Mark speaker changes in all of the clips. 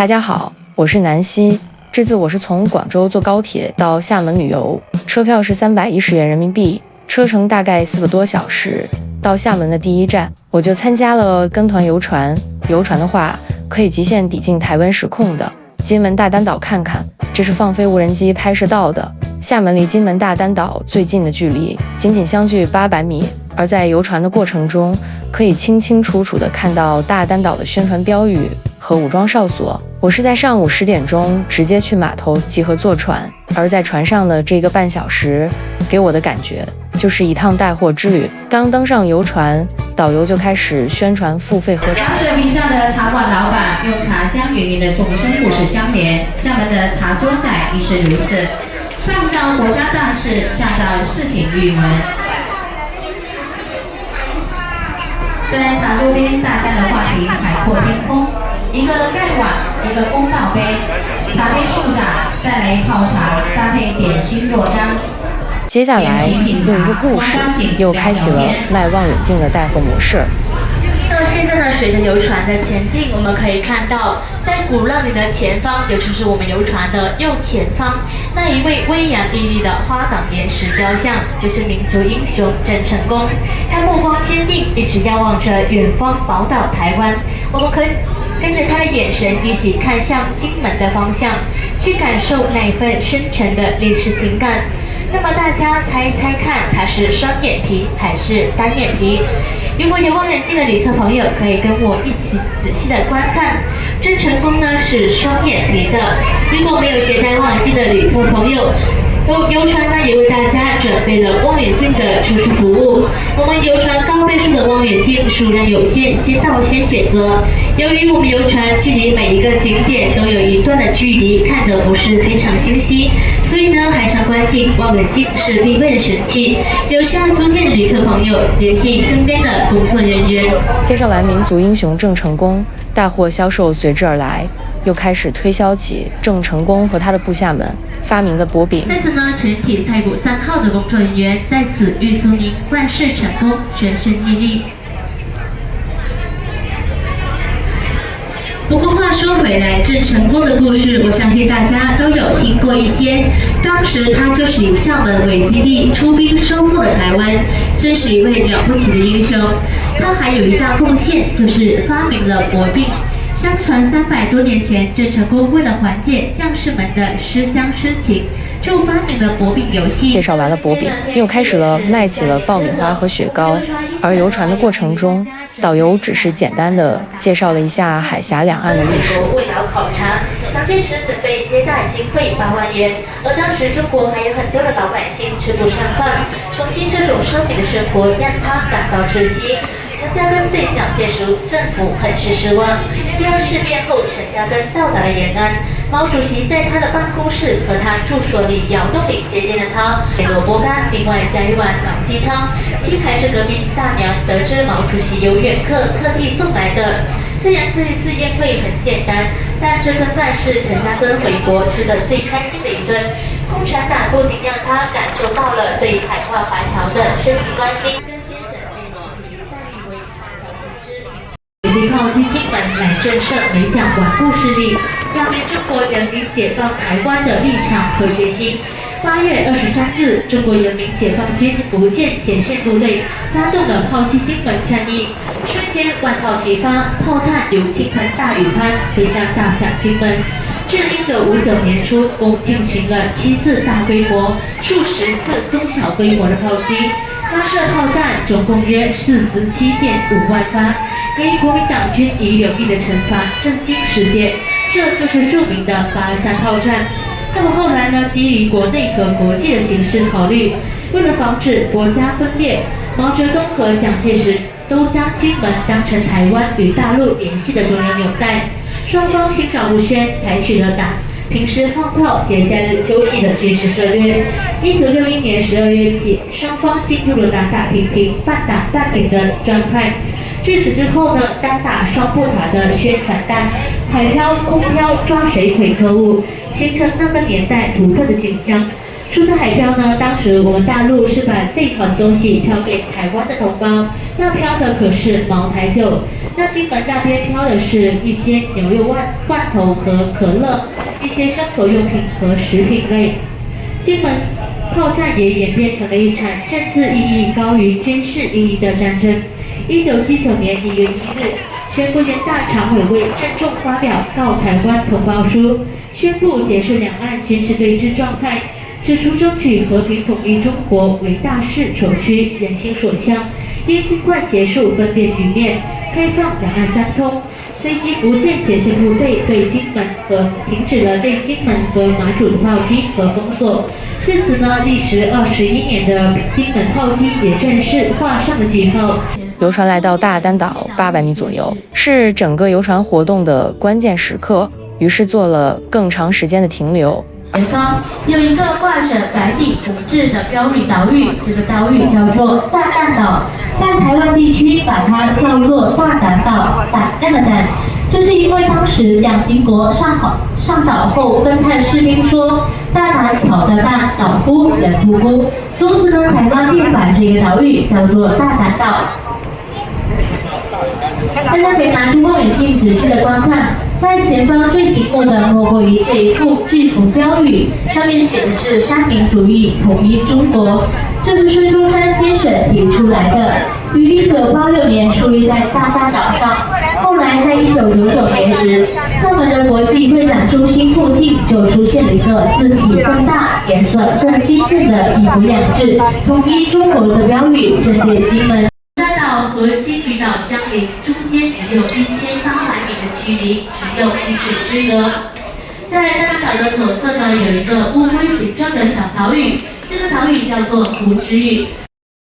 Speaker 1: 大家好，我是南希。这次我是从广州坐高铁到厦门旅游，车票是310元人民币，车程大概4个多小时。到厦门的第一站，我就参加了跟团游船。游船的话，可以极限抵近台湾时空的金门大丹岛看看，这是放飞无人机拍摄到的。厦门离金门大丹岛最近的距离仅仅相距800米，而在游船的过程中，可以清清楚楚地看到大丹岛的宣传标语和武装哨所。我是在上午10点钟直接去码头集合坐船，而在船上的这个半小时，给我的感觉就是一趟带货之旅。刚登上游船，导游就开始宣传付费喝茶。
Speaker 2: 水平上的茶馆老板用茶将与您的终身故事相连，厦门的茶桌仔亦是如此。上到国家大事，下到市井郁闷。在茶桌边，大家的话题海阔天空。一个盖碗，一个公道杯，茶杯数盏，再来一泡茶，搭配点心若干。
Speaker 1: 接下来用一个故事，又开启了卖望远镜的带货模式。
Speaker 3: 那现在呢，随着游船的前进，我们可以看到，在鼓浪屿的前方，也就是我们游船的右前方，那一位巍然屹立的花岗岩石雕像，就是民族英雄郑成功。他目光坚定，一直遥望着远方宝岛台湾。我们可以跟着他的眼神一起看向金门的方向，去感受那一份深沉的历史情感。那么大家猜一猜看，他是双眼皮还是单眼皮？如果有望远镜的旅客朋友，可以跟我一起仔细的观看。郑成功呢是双眼皮的。如果没有携带望远镜的旅客朋友，游船呢也为大家准备了望远镜的出售服务。我们游船高倍数的望远镜数量有限，先到先选择。由于我们游船距离每一个景点都有一段的距离，看得不是非常清晰，所以呢，海上观景望远镜是必备的神器。有需要租借的旅客朋友，联系身边的工作人员。
Speaker 1: 介绍完民族英雄郑成功，大货销售随之而来。又开始推销起郑成功和他的部下们发明的薄饼。
Speaker 3: 在此呢，全体太古3号的工作人员在此预祝您万事成功，顺顺利利。不过话说回来，郑成功的故事，我相信大家都有听过一些。当时他就是以厦门为基地出兵收复了台湾，真是一位了不起的英雄。他还有一大贡献，就是发明了薄饼。相传300多年前，郑成功为了缓解将士们的思乡之情，就发明了薄饼游戏。
Speaker 1: 介绍完了薄饼，又开始了卖起了爆米花和雪糕。而游船的过程中，导游只是简单的介绍了一下海峡两岸的历史。
Speaker 3: 为了考察，蒋介石准备接待经费8万元，而当时中国还有很多的老百姓吃不上饭，重庆这种奢靡的生活让他感到窒息。陈嘉庚对蒋介石政府很是失望。西安事变后，陈嘉庚到达了延安，毛主席在他的办公室和他住所里窑洞里接见了他，萝卜干，另外加一碗老鸡汤。青海市革命大娘得知毛主席有远客，特地送来的。虽然这一次宴会很简单，但这顿饭是陈嘉庚回国吃的最开心的一顿。共产党不仅让他感受到了对海外华侨的深情关心。以靠基金们来震慑美蒋顽固势力，表明中国人民解放台湾的立场和决心。8月23日，中国人民解放军福建前线部队发动了炮击金门战役，瞬间万炮齐发，炮弹如倾盆大雨般飞向大厦金门。至1959年初，共进行了7次大规模、数十次中小规模的炮击，发射炮弹总共约47.5万发。给予国民党军以有力的惩罚，震惊世界。这就是著名的823炮战。那么后来呢？基于国内和国际的形势考虑，为了防止国家分裂，毛泽东和蒋介石都将金门当成台湾与大陆联系的中央纽带。双方心照不宣，采取了打平时放炮、节假日休息的军事策略。1961年12月起，双方进入了打打停停、半打半停的状态。至此之后呢，单打双不打的宣传单、海漂、空漂、抓水鬼特务，形成那个年代独特的景象。说到海漂呢，当时我们大陆是把这团东西漂给台湾的同胞，那漂的可是茅台酒。那金门那边漂的是一些牛肉罐头和可乐，一些生活用品和食品类。金门炮战也演变成了一场政治意义高于军事意义的战争。1979年1月1日，全国人大常委会郑重发表告台湾同胞书，宣布结束两岸军事对峙状态，指出争取和平统一中国为大势所趋、人心所向，应尽快结束分裂局面，开放两岸三通。随即，福建前线部队对金门停止了对金门和马祖的炮击和封锁。至此呢，历时21年的金门炮击也正式画上了句号。
Speaker 1: 游船来到大丹岛800米左右，是整个游船活动的关键时刻，于是做了更长时间的停留。
Speaker 3: 前方有一个挂着白底红字的标语岛屿，这个岛屿叫做大丹岛，在台湾地区把它叫做大丹岛，胆量的胆。这是因为当时蒋经国上岛后跟他的士兵说“大胆挑的大，岛夫人不孤”，从此呢，台湾便把这个岛屿叫做大丹岛。大家可以拿出望远镜仔细的观看，在前方最醒目的莫过于这一副巨幅标语，上面写的是三民主义统一中国，这是孙中山先生提出来的，于1986年树立在大丹岛上。后来在1999年时，厦门的国际会展中心附近就出现了一个字体更大、颜色更鲜艳的一幅两字“统一中国”的标语，针对金门。大岛和金鱼岛相邻，中间只有1800米的距离，只有1水之隔。在大岛的左侧呢，有一个乌龟形状的小岛屿，这个岛屿叫做胡之屿。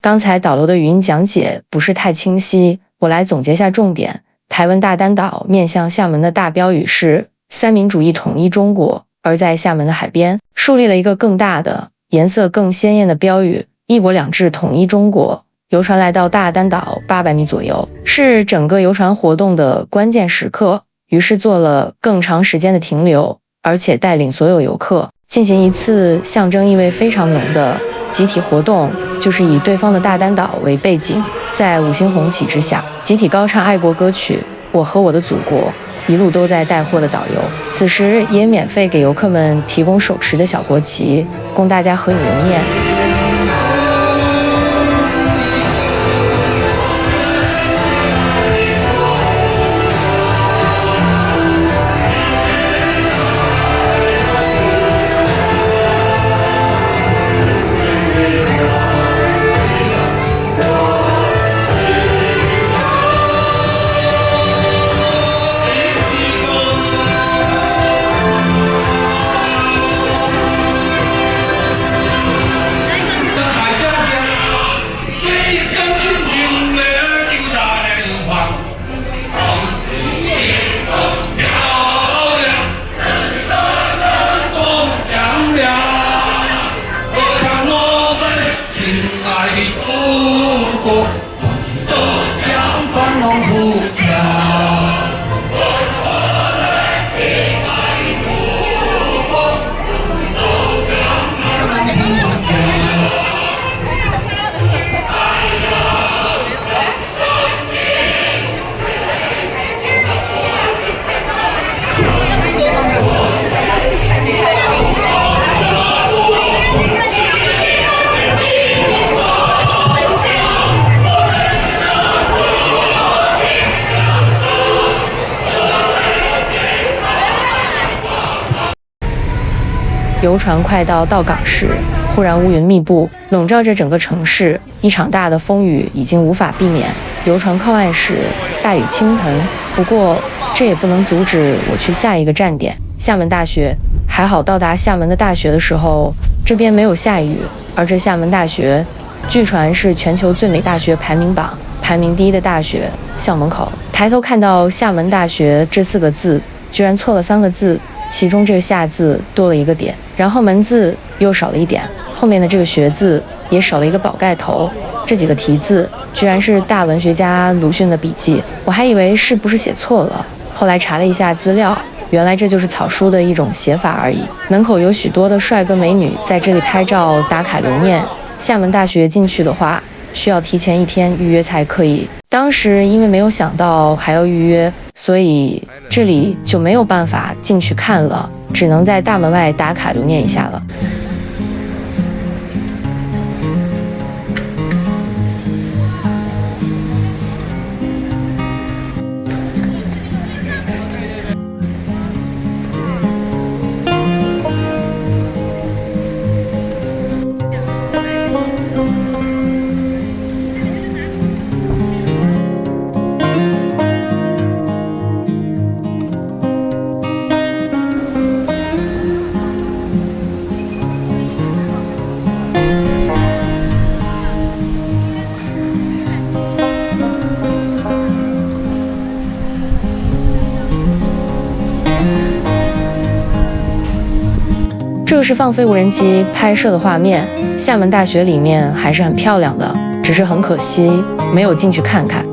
Speaker 1: 刚才导游的语音讲解不是太清晰，我来总结下重点。台湾大丹岛面向厦门的大标语是“三民主义统一中国”，而在厦门的海边树立了一个更大的、颜色更鲜艳的标语“一国两制统一中国”。游船来到大丹岛800米左右，是整个游船活动的关键时刻，于是做了更长时间的停留，而且带领所有游客进行一次象征意味非常浓的集体活动，就是以对方的大丹岛为背景，在5星红旗之下，集体高唱爱国歌曲《我和我的祖国》，一路都在带货的导游，此时也免费给游客们提供手持的小国旗，供大家合影留念。游船快到港时，忽然乌云密布，笼罩着整个城市。一场大的风雨已经无法避免。游船靠岸时，大雨倾盆。不过，这也不能阻止我去下一个站点——厦门大学。还好到达厦门的大学的时候，这边没有下雨，而这厦门大学，据传是全球最美大学排名榜排名第1的大学。校门口抬头看到厦门大学这4个字，居然错了3个字。其中这个夏字多了一个点，然后门字又少了一点，后面的这个学字也少了一个宝盖头。这几个题字居然是大文学家鲁迅的笔记，我还以为是不是写错了，后来查了一下资料，原来这就是草书的一种写法而已。门口有许多的帅哥美女在这里拍照打卡留念。厦门大学进去的话，需要提前1天预约才可以。当时因为没有想到还要预约，所以这里就没有办法进去看了，只能在大门外打卡留念一下了。这个是放飞无人机拍摄的画面，厦门大学里面还是很漂亮的，只是很可惜没有进去看看。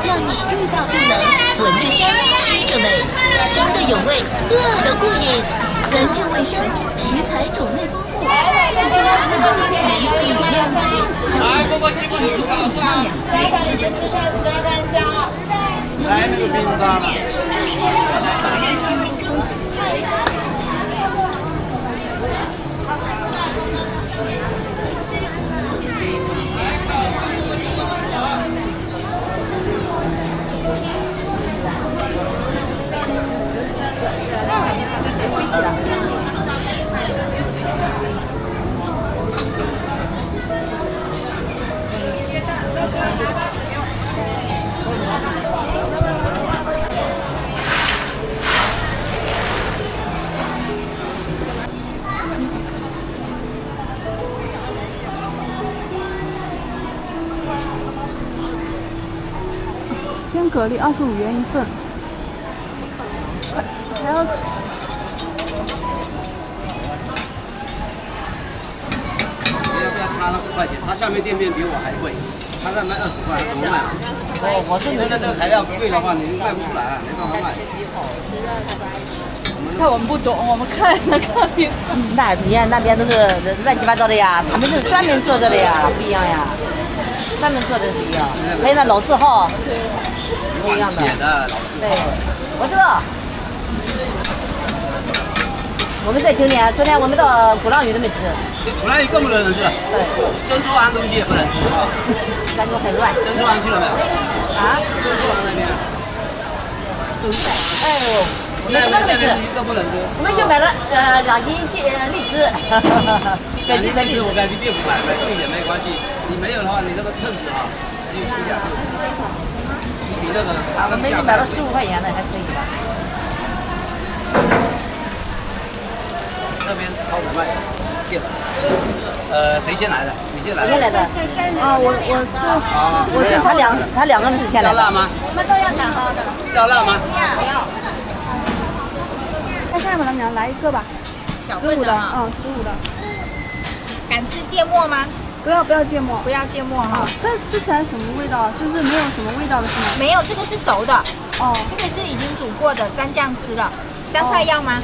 Speaker 4: 让你欲罢不能，闻着香，吃着美，香的有味，乐的过瘾，干净卫生，食材种类丰富，甜菜汤，加上已经四川12干香，来那个冰沙了。这是把人心心中太。
Speaker 5: 鲜蛤蜊25元一份，还要。块钱，它下面店面比我还贵，他在卖20块，怎么卖？我是真的这个材料贵的话，你卖不出来啊，没办法卖。
Speaker 6: 看我们不懂，我们看你。
Speaker 7: 那边都是乱七八糟的呀，他们是专门做这的呀，不一样呀，专门做的不一样。还有那老字号，不一样的。对，我知道。我们在酒店，昨天我们到鼓浪屿都没吃。
Speaker 5: 鼓浪屿更不能吃。对。珍珠湾东西也不能吃啊。
Speaker 7: 感觉很乱。
Speaker 5: 珍珠湾去了没有？
Speaker 7: 啊？
Speaker 5: 珍珠湾那边。
Speaker 7: 都在。哎呦。
Speaker 5: 那边都不能吃，
Speaker 7: 我们就买了2斤荔枝，
Speaker 5: 荔枝我感觉店不买，买贵一点没关系。你没有的话，你那个秤子啊，只有7点2，你比那个
Speaker 7: 我们就买了15块钱的，还可以吧。
Speaker 5: 那边超市卖店，谁先来的？你先来的。
Speaker 7: 我先来的。
Speaker 6: 啊，我是
Speaker 7: 他两个人是先来的。
Speaker 5: 要辣吗？
Speaker 6: 我们都要打包的。
Speaker 5: 要辣吗？
Speaker 6: 要。看看吧，老娘来一个吧，15的，15的。
Speaker 8: 敢吃芥末吗？
Speaker 6: 不要芥末，
Speaker 8: 不要芥末哈。
Speaker 6: 这吃起来什么味道？就是没有什么味道的是吗？
Speaker 8: 没有，这个是熟的。
Speaker 6: 哦，
Speaker 8: 这个是已经煮过的，蘸酱吃的。香菜要吗？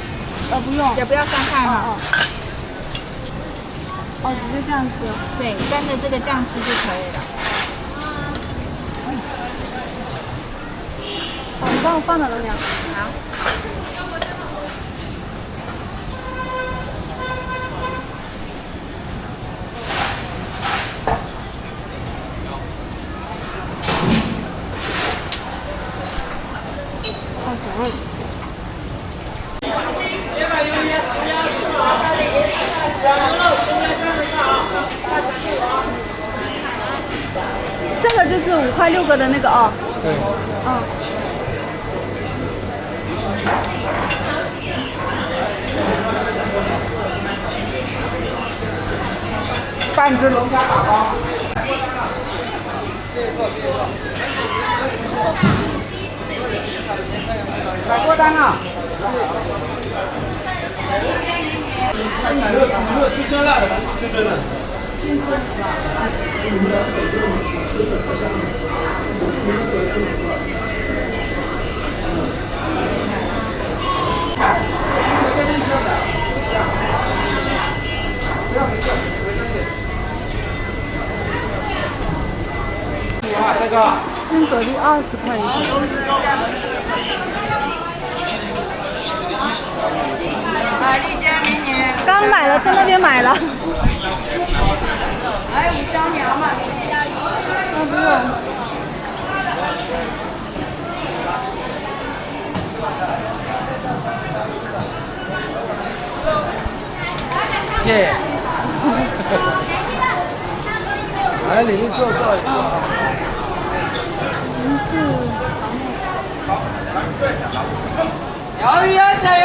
Speaker 6: 不用。
Speaker 8: 也不要香菜哈。
Speaker 6: 直接这样吃。
Speaker 8: 对，蘸着这个酱吃就可以了。
Speaker 6: 你帮我放了，老娘。
Speaker 8: 好。
Speaker 6: 这个就是5块6个的那个啊。
Speaker 5: 对。
Speaker 7: 半只龙虾打包。
Speaker 5: 买多单啊！你有吃酸辣的还是吃真的？清蒸的。这个
Speaker 6: 跟蛤蜊20块一个。刚买了，在那边买了。还有5香苗嘛？不用。
Speaker 5: 耶！来，你们坐一坐。
Speaker 6: 鱿鱼要加油！